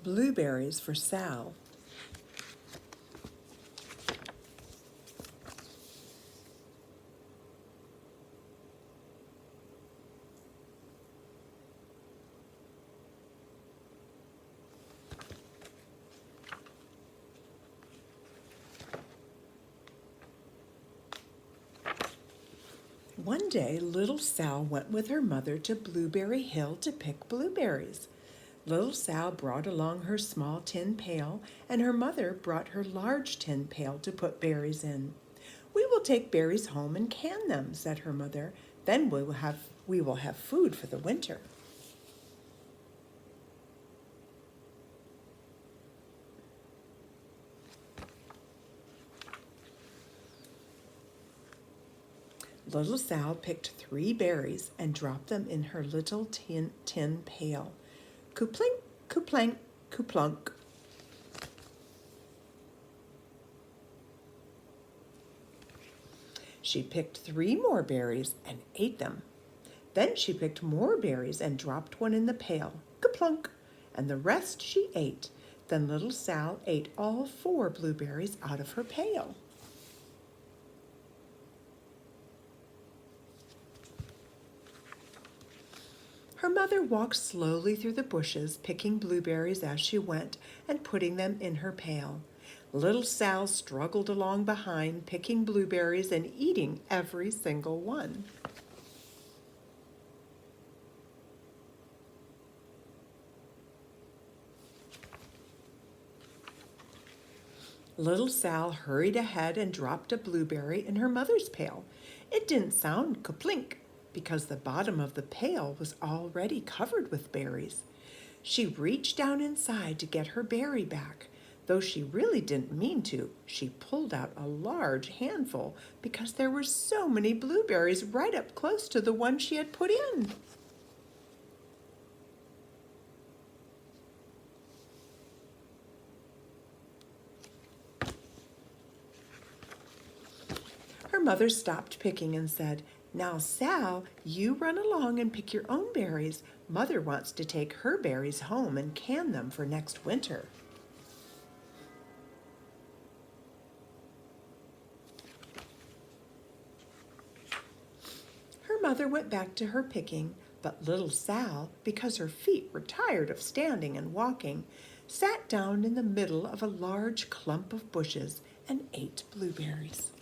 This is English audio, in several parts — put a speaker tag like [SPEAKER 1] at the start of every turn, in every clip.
[SPEAKER 1] blueberries for Sal. One day, little Sal went with her mother to Blueberry Hill to pick blueberries. Little Sal brought along her small tin pail, and her mother brought her large tin pail to put berries in. "We will take berries home and can them," said her mother. "Then we will have food for the winter." Little Sal picked 3 berries and dropped them in her little tin pail. Kuplink, kuplank, kuplunk. She picked 3 more berries and ate them. Then she picked more berries and dropped one in the pail. Kaplunk! And the rest she ate. Then little Sal ate all 4 blueberries out of her pail. Her mother walked slowly through the bushes, picking blueberries as she went and putting them in her pail. Little Sal struggled along behind, picking blueberries and eating every single one. Little Sal hurried ahead and dropped a blueberry in her mother's pail. It didn't sound kaplink because the bottom of the pail was already covered with berries. She reached down inside to get her berry back. Though she really didn't mean to, she pulled out a large handful because there were so many blueberries right up close to the one she had put in. Her mother stopped picking and said, "Now, Sal, you run along and pick your own berries. Mother wants to take her berries home and can them for next winter." Her mother went back to her picking, but little Sal, because her feet were tired of standing and walking, sat down in the middle of a large clump of bushes and ate blueberries.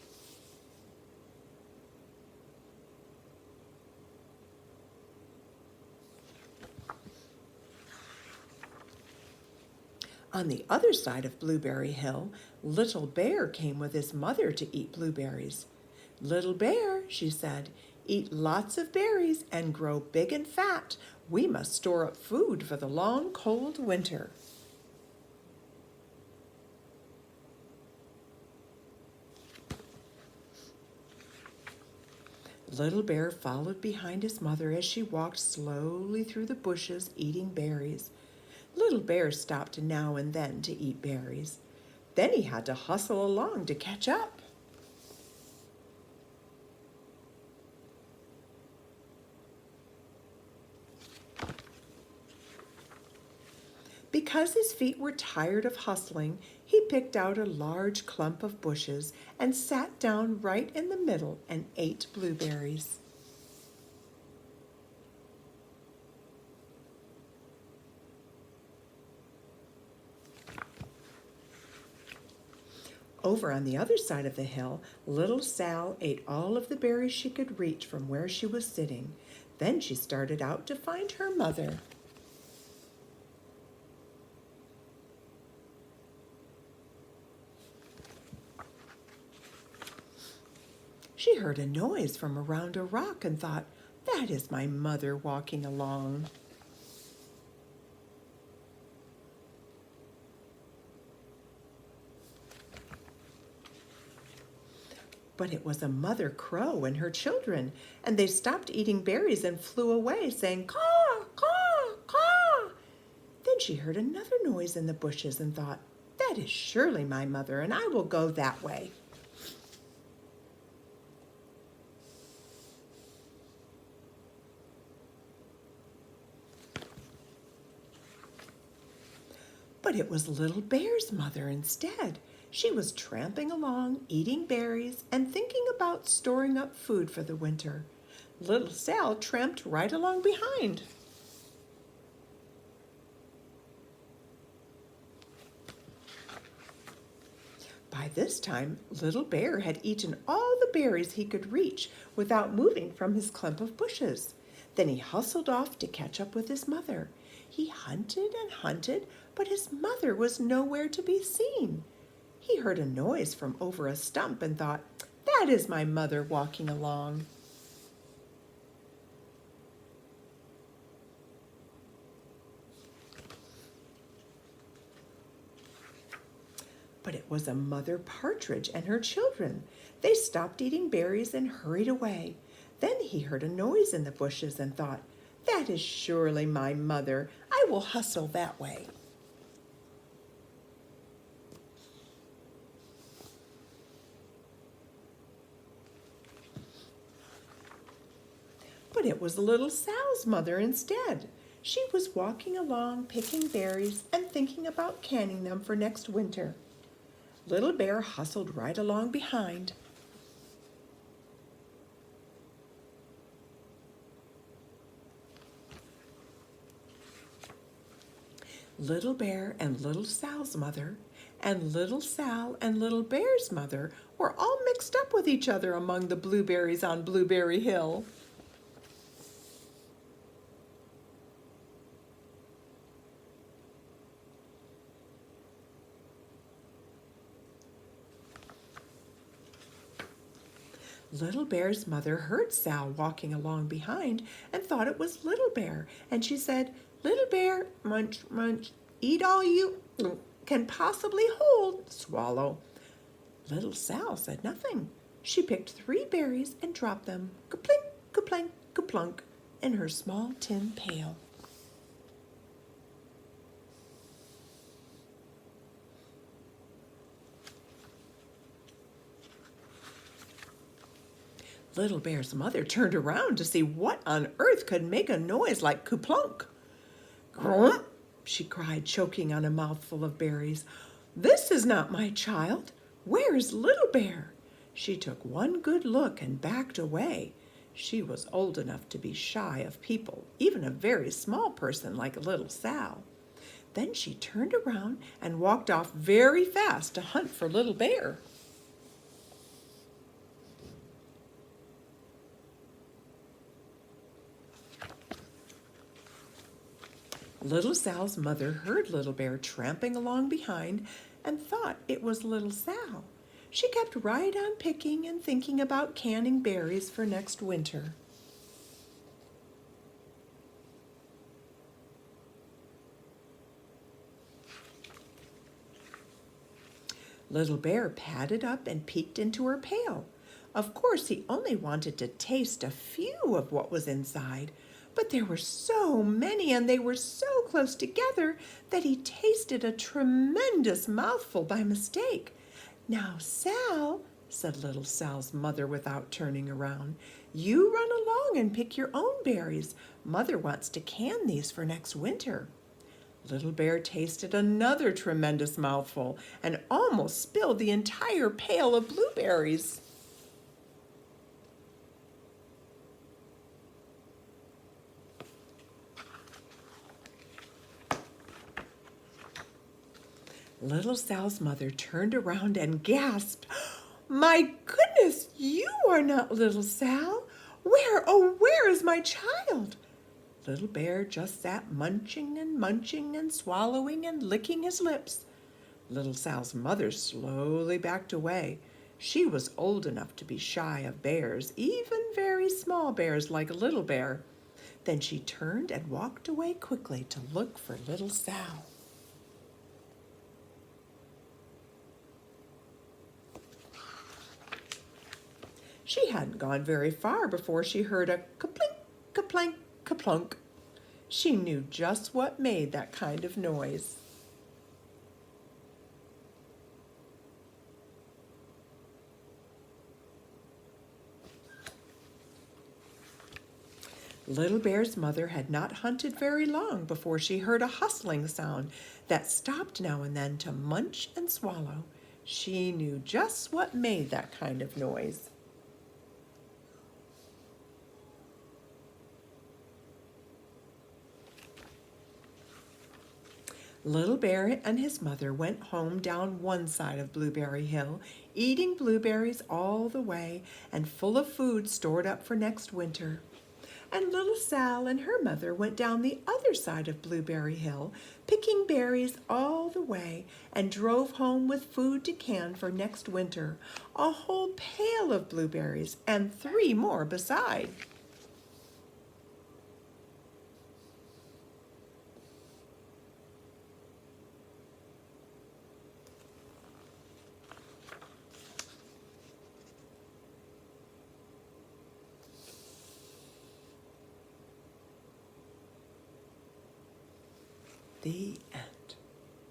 [SPEAKER 1] On the other side of Blueberry Hill, Little Bear came with his mother to eat blueberries. "Little Bear," she said, "eat lots of berries and grow big and fat. We must store up food for the long, cold winter." Little Bear followed behind his mother as she walked slowly through the bushes eating berries. Little Bear stopped now and then to eat berries. Then he had to hustle along to catch up. Because his feet were tired of hustling, he picked out a large clump of bushes and sat down right in the middle and ate blueberries. Over on the other side of the hill, little Sal ate all of the berries she could reach from where she was sitting. Then she started out to find her mother. She heard a noise from around a rock and thought, "That is my mother walking along." But it was a mother crow and her children, and they stopped eating berries and flew away, saying, "Caw, caw, caw." Then she heard another noise in the bushes and thought, "That is surely my mother, and I will go that way." But it was Little Bear's mother instead. She was tramping along, eating berries, and thinking about storing up food for the winter. Little Sal tramped right along behind. By this time, Little Bear had eaten all the berries he could reach without moving from his clump of bushes. Then he hustled off to catch up with his mother. He hunted and hunted, but his mother was nowhere to be seen. He heard a noise from over a stump and thought, "That is my mother walking along." But it was a mother partridge and her children. They stopped eating berries and hurried away. Then he heard a noise in the bushes and thought, "That is surely my mother. I will hustle that way." But it was Little Sal's mother instead. She was walking along, picking berries and thinking about canning them for next winter. Little Bear hustled right along behind. Little Bear and Little Sal's mother, and Little Sal and Little Bear's mother were all mixed up with each other among the blueberries on Blueberry Hill. Little Bear's mother heard Sal walking along behind and thought it was Little Bear, and she said, "Little Bear, munch, munch, eat all you can possibly hold, swallow." Little Sal said nothing. She picked 3 berries and dropped them, ka-plink, ka-plank, ka-plunk, in her small tin pail. Little Bear's mother turned around to see what on earth could make a noise like ka-plunk. "Grump!" she cried, choking on a mouthful of berries. "This is not my child. Where is Little Bear?" She took one good look and backed away. She was old enough to be shy of people, even a very small person like Little Sal. Then she turned around and walked off very fast to hunt for Little Bear. Little Sal's mother heard Little Bear tramping along behind and thought it was Little Sal. She kept right on picking and thinking about canning berries for next winter. Little Bear padded up and peeked into her pail. Of course, he only wanted to taste a few of what was inside, but there were so many and they were so close together that he tasted a tremendous mouthful by mistake. "Now, Sal," said Little Sal's mother without turning around, "you run along and pick your own berries. Mother wants to can these for next winter." Little Bear tasted another tremendous mouthful and almost spilled the entire pail of blueberries. Little Sal's mother turned around and gasped, "My goodness, you are not Little Sal. Where is my child?" Little Bear just sat munching and swallowing and licking his lips. Little Sal's mother slowly backed away. She was old enough to be shy of bears, even very small bears like Little Bear. Then she turned and walked away quickly to look for Little Sal. She hadn't gone very far before she heard a ka-plink, ka-plank, ka-plunk. She knew just what made that kind of noise. Little Bear's mother had not hunted very long before she heard a hustling sound that stopped now and then to munch and swallow. She knew just what made that kind of noise. Little Bear and his mother went home down one side of Blueberry Hill, eating blueberries all the way and full of food stored up for next winter. And little Sal and her mother went down the other side of Blueberry Hill, picking berries all the way, and drove home with food to can for next winter, a whole pail of blueberries and 3 more beside. The end.